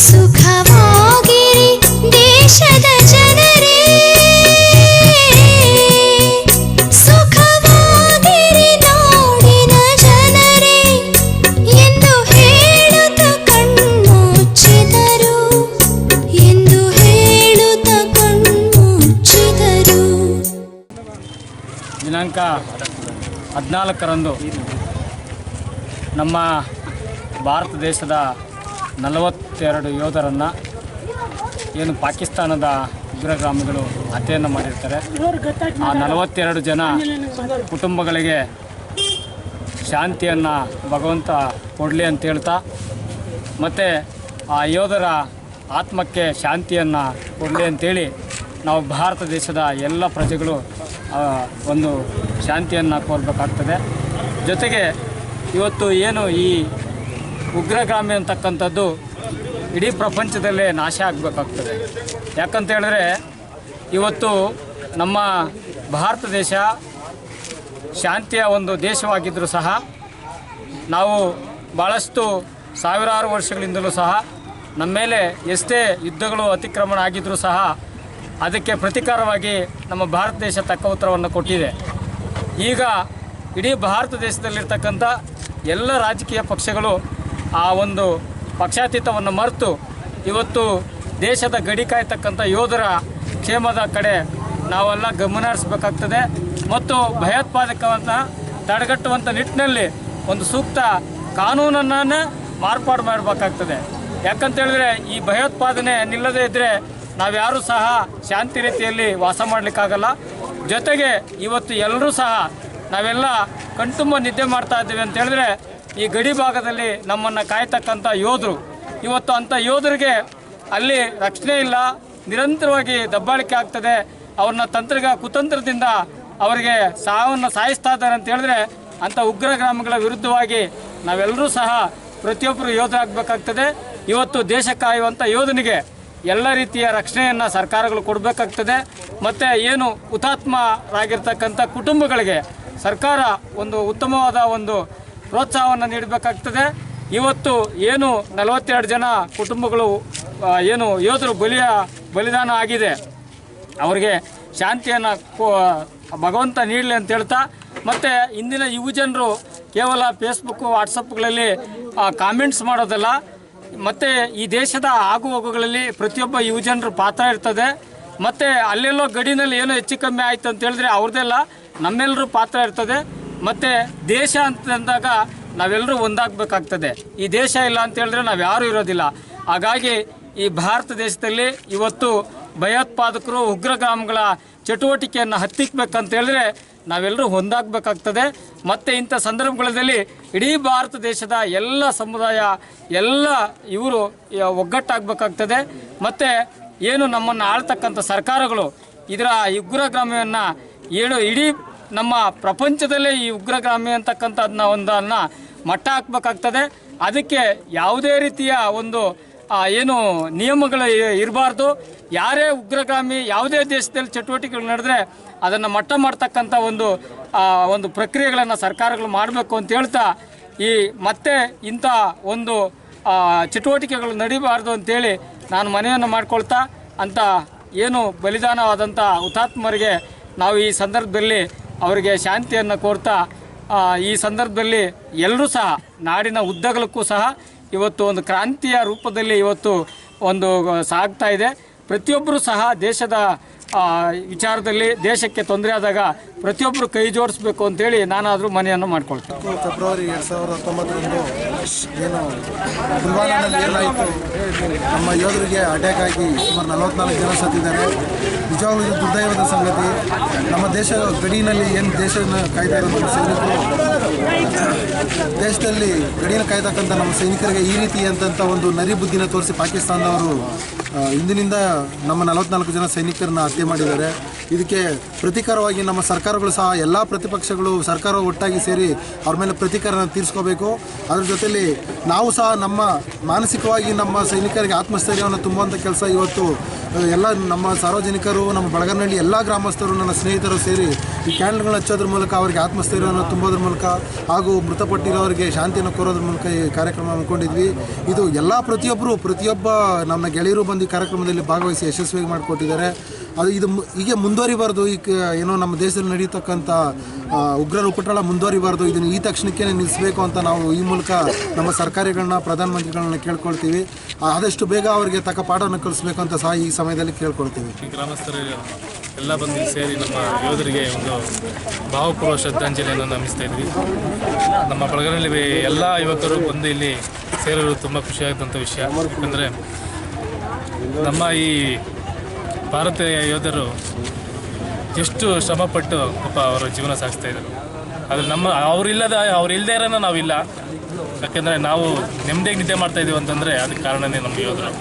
ಸುಖವಾಗಿರಿ ದೇಶದ ಜನರೇ, ಸುಖವಾಗಿರಿ ನಾಡಿನ ಜನರೇ ಎಂದು ಹೇಳುತ್ತ ಕಣ್ಮುಚ್ಚಿದರು, ಎಂದು ಹೇಳುತ್ತ ಕಣ್ಮುಚ್ಚಿದರು. ದಿನಾಂಕ 14ರಂದು ನಮ್ಮ ಭಾರತ ದೇಶದ 42 ಯೋಧರನ್ನು ಏನು ಪಾಕಿಸ್ತಾನದ ಉಗ್ರಗಾಮಿಗಳು ಹತ್ಯೆಯನ್ನು ಮಾಡಿರ್ತಾರೆ. ಆ 42 ಜನ ಕುಟುಂಬಗಳಿಗೆ ಶಾಂತಿಯನ್ನು ಭಗವಂತ ಕೊಡಲಿ ಅಂತ ಹೇಳ್ತಾ, ಮತ್ತು ಆ ಯೋಧರ ಆತ್ಮಕ್ಕೆ ಶಾಂತಿಯನ್ನು ಕೊಡಲಿ ಅಂತೇಳಿ ನಾವು ಭಾರತ ದೇಶದ ಎಲ್ಲ ಪ್ರಜೆಗಳು ಒಂದು ಶಾಂತಿಯನ್ನು ಕೋರಬೇಕಾಗ್ತದೆ. ಜೊತೆಗೆ ಇವತ್ತು ಏನು ಈ ಉಗ್ರಗಾಮಿ ಅಂತಕ್ಕಂಥದ್ದು ಇಡೀ ಪ್ರಪಂಚದಲ್ಲೇ ನಾಶ ಆಗಬೇಕಾಗ್ತದೆ. ಯಾಕಂತ ಹೇಳಿದ್ರೆ ಇವತ್ತು ನಮ್ಮ ಭಾರತ ದೇಶ ಶಾಂತಿಯ ಒಂದು ದೇಶವಾಗಿದ್ದರೂ ಸಹ ನಾವು ಭಾಳಷ್ಟು ಸಾವಿರಾರು ವರ್ಷಗಳಿಂದಲೂ ಸಹ ನಮ್ಮ ಮೇಲೆ ಎಷ್ಟೇ ಯುದ್ಧಗಳು ಅತಿಕ್ರಮಣ ಆಗಿದ್ದರೂ ಸಹ ಅದಕ್ಕೆ ಪ್ರತೀಕಾರವಾಗಿ ನಮ್ಮ ಭಾರತ ದೇಶ ತಕ್ಕ ಉತ್ತರವನ್ನು ಕೊಟ್ಟಿದೆ. ಈಗ ಇಡೀ ಭಾರತ ದೇಶದಲ್ಲಿರ್ತಕ್ಕಂಥ ಎಲ್ಲ ರಾಜಕೀಯ ಪಕ್ಷಗಳು ಆ ಒಂದು ಪಕ್ಷಾತೀತವನ್ನು ಮರೆತು ಇವತ್ತು ದೇಶದ ಗಡಿ ಕಾಯ್ತಕ್ಕಂಥ ಯೋಧರ ಕ್ಷೇಮದ ಕಡೆ ನಾವೆಲ್ಲ ಗಮನ ಹರಿಸಬೇಕಾಗ್ತದೆ ಮತ್ತು ಭಯೋತ್ಪಾದಕವನ್ನು ತಡೆಗಟ್ಟುವಂಥ ನಿಟ್ಟಿನಲ್ಲಿ ಒಂದು ಸೂಕ್ತ ಕಾನೂನನ್ನು ಮಾರ್ಪಾಡು ಮಾಡಬೇಕಾಗ್ತದೆ. ಯಾಕಂತೇಳಿದ್ರೆ ಈ ಭಯೋತ್ಪಾದನೆ ನಿಲ್ಲದೇ ಇದ್ದರೆ ನಾವ್ಯಾರೂ ಸಹ ಶಾಂತಿ ರೀತಿಯಲ್ಲಿ ವಾಸ ಮಾಡಲಿಕ್ಕಾಗಲ್ಲ. ಜೊತೆಗೆ ಇವತ್ತು ಎಲ್ಲರೂ ಸಹ ನಾವೆಲ್ಲ ಕಣ್ತುಂಬ ನಿದ್ದೆ ಮಾಡ್ತಾ ಇದ್ದೀವಿ ಅಂತ ಹೇಳಿದ್ರೆ ಈ ಗಡಿ ಭಾಗದಲ್ಲಿ ನಮ್ಮನ್ನು ಕಾಯ್ತಕ್ಕಂಥ ಯೋಧರು, ಇವತ್ತು ಅಂಥ ಯೋಧರಿಗೆ ಅಲ್ಲಿ ರಕ್ಷಣೆ ಇಲ್ಲ, ನಿರಂತರವಾಗಿ ದಬ್ಬಾಳಿಕೆ ಆಗ್ತದೆ. ಅವ್ರನ್ನ ಕುತಂತ್ರದಿಂದ ಅವರಿಗೆ ಸಾವನ್ನು ಸಾಯಿಸ್ತಾ ಇದ್ದಾರೆ ಅಂತ ಹೇಳಿದ್ರೆ ಅಂಥ ಉಗ್ರಗಾಮಿಗಳ ವಿರುದ್ಧವಾಗಿ ನಾವೆಲ್ಲರೂ ಸಹ ಪ್ರತಿಯೊಬ್ಬರು ಯೋಧರಾಗಬೇಕಾಗ್ತದೆ. ಇವತ್ತು ದೇಶ ಕಾಯುವಂಥ ಯೋಧನಿಗೆ ಎಲ್ಲ ರೀತಿಯ ರಕ್ಷಣೆಯನ್ನು ಸರ್ಕಾರಗಳು ಕೊಡಬೇಕಾಗ್ತದೆ. ಮತ್ತು ಏನು ಹುತಾತ್ಮರಾಗಿರ್ತಕ್ಕಂಥ ಕುಟುಂಬಗಳಿಗೆ ಸರ್ಕಾರ ಒಂದು ಉತ್ತಮವಾದ ಒಂದು ಪ್ರೋತ್ಸಾಹವನ್ನು ನೀಡಬೇಕಾಗ್ತದೆ. ಇವತ್ತು ಏನು 42 ಜನ ಕುಟುಂಬಗಳು ಏನು ಯೋಧರು ಬಲಿದಾನ ಆಗಿದೆ, ಅವರಿಗೆ ಶಾಂತಿಯನ್ನು ಭಗವಂತ ನೀಡಲಿ ಅಂತ ಹೇಳ್ತಾ, ಮತ್ತು ಇಂದಿನ ಯುವಜನರು ಕೇವಲ ಫೇಸ್ಬುಕ್ಕು ವಾಟ್ಸಪ್ಗಳಲ್ಲಿ ಕಾಮೆಂಟ್ಸ್ ಮಾಡೋದಲ್ಲ, ಮತ್ತು ಈ ದೇಶದ ಆಗುಹೋಗುಗಳಲ್ಲಿ ಪ್ರತಿಯೊಬ್ಬ ಯುವಜನರ ಪಾತ್ರ ಇರ್ತದೆ. ಮತ್ತು ಅಲ್ಲೆಲ್ಲೋ ಗಡಿನಲ್ಲಿ ಏನೋ ಹೆಚ್ಚು ಕಮ್ಮಿ ಆಯಿತು ಅಂತ ಹೇಳಿದ್ರೆ ಅವ್ರದ್ದೆಲ್ಲ ನಮ್ಮೆಲ್ಲರೂ ಪಾತ್ರ ಇರ್ತದೆ. ಮತ್ತು ದೇಶ ಅಂತಂದಾಗ ನಾವೆಲ್ಲರೂ ಒಂದಾಗಬೇಕಾಗ್ತದೆ. ಈ ದೇಶ ಇಲ್ಲ ಅಂತ ಹೇಳಿದ್ರೆ ನಾವು ಯಾರೂ ಇರೋದಿಲ್ಲ. ಹಾಗಾಗಿ ಈ ಭಾರತ ದೇಶದಲ್ಲಿ ಇವತ್ತು ಭಯೋತ್ಪಾದಕರು ಉಗ್ರಗಾಮಿಗಳ ಚಟುವಟಿಕೆಯನ್ನು ಹತ್ತಿಕ್ಕಬೇಕಂತ ಹೇಳಿದ್ರೆ ನಾವೆಲ್ಲರೂ ಒಂದಾಗಬೇಕಾಗ್ತದೆ. ಮತ್ತು ಇಂಥ ಸಂದರ್ಭಗಳಲ್ಲಿ ಇಡೀ ಭಾರತ ದೇಶದ ಎಲ್ಲ ಸಮುದಾಯ ಎಲ್ಲ ಇವರು ಒಗ್ಗಟ್ಟಾಗಬೇಕಾಗ್ತದೆ. ಮತ್ತು ಏನು ನಮ್ಮನ್ನು ಆಳ್ತಕ್ಕಂಥ ಸರ್ಕಾರಗಳು ಇದರ ಉಗ್ರಗಾಮಿಯನ್ನು ಇಡೀ ನಮ್ಮ ಪ್ರಪಂಚದಲ್ಲೇ ಈ ಉಗ್ರಗಾಮಿ ಅಂತಕ್ಕಂಥದ್ದನ್ನ ಒಂದನ್ನು ಮಟ್ಟ ಹಾಕಬೇಕಾಗ್ತದೆ. ಅದಕ್ಕೆ ಯಾವುದೇ ರೀತಿಯ ಒಂದು ಏನು ನಿಯಮಗಳು ಇರಬಾರ್ದು. ಯಾರೇ ಉಗ್ರಗಾಮಿ ಯಾವುದೇ ದೇಶದಲ್ಲಿ ಚಟುವಟಿಕೆಗಳು ನಡೆದ್ರೆ ಅದನ್ನು ಮಟ್ಟ ಮಾಡ್ತಕ್ಕಂಥ ಒಂದು ಪ್ರಕ್ರಿಯೆಗಳನ್ನು ಸರ್ಕಾರಗಳು ಮಾಡಬೇಕು ಅಂತ ಹೇಳ್ತಾ, ಮತ್ತೆ ಇಂಥ ಒಂದು ಚಟುವಟಿಕೆಗಳು ನಡೀಬಾರ್ದು ಅಂತೇಳಿ ನಾನು ಮನವಿಯನ್ನು ಮಾಡ್ಕೊಳ್ತಾ, ಅಂಥ ಏನು ಬಲಿದಾನವಾದಂಥ ಹುತಾತ್ಮರಿಗೆ ನಾವು ಈ ಸಂದರ್ಭದಲ್ಲಿ ಅವರಿಗೆ ಶಾಂತಿಯನ್ನು ಕೋರ್ತಾ, ಈ ಸಂದರ್ಭದಲ್ಲಿ ಎಲ್ಲರೂ ಸಹ ನಾಡಿನ ಉದ್ದಗಲಕ್ಕೂ ಸಹ ಇವತ್ತು ಒಂದು ಕ್ರಾಂತಿಯ ರೂಪದಲ್ಲಿ ಇವತ್ತು ಒಂದು ಸಾಗ್ತಾ ಇದೆ. ಪ್ರತಿಯೊಬ್ಬರೂ ಸಹ ದೇಶದ ವಿಚಾರದಲ್ಲಿ ದೇಶಕ್ಕೆ ತೊಂದರೆ ಆದಾಗ ಪ್ರತಿಯೊಬ್ಬರು ಕೈ ಜೋಡಿಸ್ಬೇಕು ಅಂತೇಳಿ ನಾನಾದರೂ ಮನೆಯನ್ನು ಮಾಡ್ಕೊಳ್ತೀನಿ. ಫೆಬ್ರವರಿ 2019ರಂದು ಏನು ಪುಲ್ವಾಮಾದಲ್ಲಿ ಏನಾಯಿತು, ನಮ್ಮ ಯೋಧರಿಗೆ ಅಟ್ಯಾಕ್ ಆಗಿ ಸುಮಾರು 44 ಜನ ಸತ್ತಿದ್ದಾರೆ. ನಿಜವಾಗ್ಲೂ ಇದು ದುರ್ದೈವದ ಸಂಗತಿ. ನಮ್ಮ ದೇಶ ಗಡಿನಲ್ಲಿ ಏನು ದೇಶವನ್ನು ಕಾಯ್ತಾ ಇರೋ ನಮ್ಮ ಸೈನಿಕರು, ದೇಶದಲ್ಲಿ ಗಡಿಯನ್ನು ಕಾಯ್ತಕ್ಕಂಥ ನಮ್ಮ ಸೈನಿಕರಿಗೆ ಈ ರೀತಿ ಅಂತಂಥ ಒಂದು ನರಿ ಬುದ್ಧಿನ ತೋರಿಸಿ ಪಾಕಿಸ್ತಾನದವರು ಇಂದಿನಿಂದ ನಮ್ಮ 44 ಜನ ಸೈನಿಕರನ್ನ ಹತ್ಯೆ ಮಾಡಿದ್ದಾರೆ. ಇದಕ್ಕೆ ಪ್ರತೀಕಾರವಾಗಿ ನಮ್ಮ ಸರ್ಕಾರಗಳು ಸಹ ಎಲ್ಲ ಪ್ರತಿಪಕ್ಷಗಳು ಸರ್ಕಾರ ಒಟ್ಟಾಗಿ ಸೇರಿ ಅವ್ರ ಮೇಲೆ ಪ್ರತೀಕಾರನ ತೀರಿಸ್ಕೋಬೇಕು. ಅದ್ರ ಜೊತೆಯಲ್ಲಿ ನಾವು ಸಹ ನಮ್ಮ ಮಾನಸಿಕವಾಗಿ ನಮ್ಮ ಸೈನಿಕರಿಗೆ ಆತ್ಮಸ್ಥೈರ್ಯವನ್ನು ತುಂಬುವಂಥ ಕೆಲಸ ಇವತ್ತು ಎಲ್ಲ ನಮ್ಮ ಸಾರ್ವಜನಿಕರು, ನಮ್ಮ ಬಳಗನಹಳ್ಳಿ ಎಲ್ಲ ಗ್ರಾಮಸ್ಥರು, ನನ್ನ ಸ್ನೇಹಿತರು ಸೇರಿ ಈ ಕ್ಯಾಂಡಲ್ಗಳನ್ನ ಹಚ್ಚೋದ್ರ ಮೂಲಕ ಅವರಿಗೆ ಆತ್ಮಸ್ಥೈರ್ಯವನ್ನು ತುಂಬೋದ್ರ ಮೂಲಕ ಹಾಗೂ ಮೃತಪಟ್ಟಿರೋರಿಗೆ ಶಾಂತಿಯನ್ನು ಕೋರೋದ್ರ ಮೂಲಕ ಈ ಕಾರ್ಯಕ್ರಮ ಹಮ್ಮಿಕೊಂಡಿದ್ವಿ. ಇದು ಎಲ್ಲ ಪ್ರತಿಯೊಬ್ಬ ನಮ್ಮ ಗೆಳೆಯರು ಬಂದು ಈ ಕಾರ್ಯಕ್ರಮದಲ್ಲಿ ಭಾಗವಹಿಸಿ ಯಶಸ್ವಿಯಾಗಿ ಮಾಡಿಕೊಟ್ಟಿದ್ದಾರೆ. ಅದು ಹೀಗೆ ಮುಂದುವರಿಬಾರ್ದು. ಏನೋ ನಮ್ಮ ದೇಶದಲ್ಲಿ ನಡೆಯತಕ್ಕಂಥ ಉಗ್ರರ ಉಪಟಳ ಮುಂದುವರಿಬಾರ್ದು. ಇದನ್ನು ಈ ತಕ್ಷಣಕ್ಕೆ ನಿಲ್ಲಿಸಬೇಕು ಅಂತ ನಾವು ಈ ಮೂಲಕ ನಮ್ಮ ಸರ್ಕಾರಿಗಳನ್ನ, ಪ್ರಧಾನಮಂತ್ರಿಗಳನ್ನ ಕೇಳ್ಕೊಳ್ತೀವಿ. ಆದಷ್ಟು ಬೇಗ ಅವರಿಗೆ ತಕ್ಕ ಪಾಠವನ್ನು ಕಲಿಸ್ಬೇಕು ಅಂತ ಸಹ ಈ ಸಮಯದಲ್ಲಿ ಕೇಳ್ಕೊಳ್ತೀವಿ. ಗ್ರಾಮಸ್ಥರು ಎಲ್ಲ ಬಂದು ಸೇರಿ ನಮ್ಮ ಯೋಧರಿಗೆ ಒಂದು ಭಾವಪೂರ್ವ ಶ್ರದ್ಧಾಂಜಲಿಯನ್ನು ನಮಿಸ್ತಾ ಇದ್ವಿ. ನಮ್ಮ ಬಳಗದಲ್ಲಿ ಎಲ್ಲ ಯುವಕರು ಬಂದು ಇಲ್ಲಿ ಸೇರೋದು ತುಂಬ ಖುಷಿಯಾದಂಥ ವಿಷಯ. ಯಾಕಂದರೆ ನಮ್ಮ ಈ ಭಾರತೀಯ ಯೋಧರು ಎಷ್ಟು ಶ್ರಮಪಟ್ಟು ಪಾಪ ಅವರ ಜೀವನ ಸಾಗಿಸ್ತಾ ಇದ್ದಾರೆ. ಆದರೆ ಅವ್ರು ಇಲ್ಲದೇ ಇರೋಣ ನಾವಿಲ್ಲ. ಯಾಕೆಂದರೆ ನಾವು ನೆಮ್ಮದಿಯಾಗಿ ನಿದ್ದೆ ಮಾಡ್ತಾಯಿದ್ದೀವಿ ಅಂತಂದರೆ ಅದಕ್ಕೆ ಕಾರಣವೇ ನಮ್ಮ ಯೋಧರು.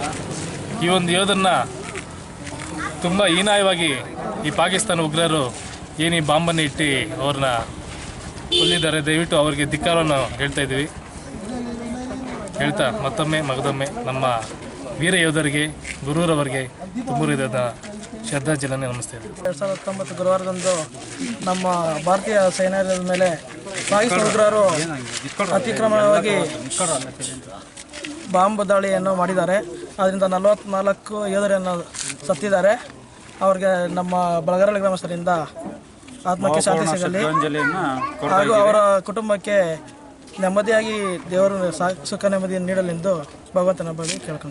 ಈ ಒಂದು ಯೋಧರನ್ನ ತುಂಬ ಹೀನಾಯವಾಗಿ ಈ ಪಾಕಿಸ್ತಾನ ಉಗ್ರರು ಏನು ಈ ಬಾಂಬನ್ನು ಇಟ್ಟು ಅವ್ರನ್ನ ಕೊಲ್ಲಿದ್ದಾರೆ. ದಯವಿಟ್ಟು ಅವರಿಗೆ ಧಿಕ್ಕಾರವನ್ನು ಹೇಳ್ತಾ ಮಗದೊಮ್ಮೆ ನಮ್ಮ ವೀರ ಯೋಧರಿಗೆ, ಗುರೂರವರಿಗೆ ತುಂಬ ಹೃದಯದ ಶ್ರದ್ಧಾಂಜಲಿಯನ್ನು ನಮಿಸ್ತೇವೆ. 2019 ಗುರುವಾರದಂದು ನಮ್ಮ ಭಾರತೀಯ ಸೈನ್ಯದ ಮೇಲೆ ಪಾಕಿಸ್ತಾನ ಉಗ್ರರು ಅತಿಕ್ರಮಣವಾಗಿ ಬಾಂಬ್ ದಾಳಿಯನ್ನು ಮಾಡಿದ್ದಾರೆ. ಅದರಿಂದ 44 ಯೋಧರನ್ನು ಸತ್ತಿದ್ದಾರೆ. ಅವ್ರಿಗೆ ನಮ್ಮ ಬಳಗರಳ್ಳಿ ಗ್ರಾಮಸ್ಥರಿಂದ ಆತ್ಮಕ್ಕೆ ಶಾಂತಿ ಸಿಗಲಿ ಹಾಗೂ ಅವರ ಕುಟುಂಬಕ್ಕೆ ನೆಮ್ಮದಿಯಾಗಿ ದೇವರು ಸುಖ ನೆಮ್ಮದಿಯನ್ನು ನೀಡಲೆಂದು ಭಗವಂತನ ಬಗ್ಗೆ ಕೇಳ್ಕೊಂತೀವಿ.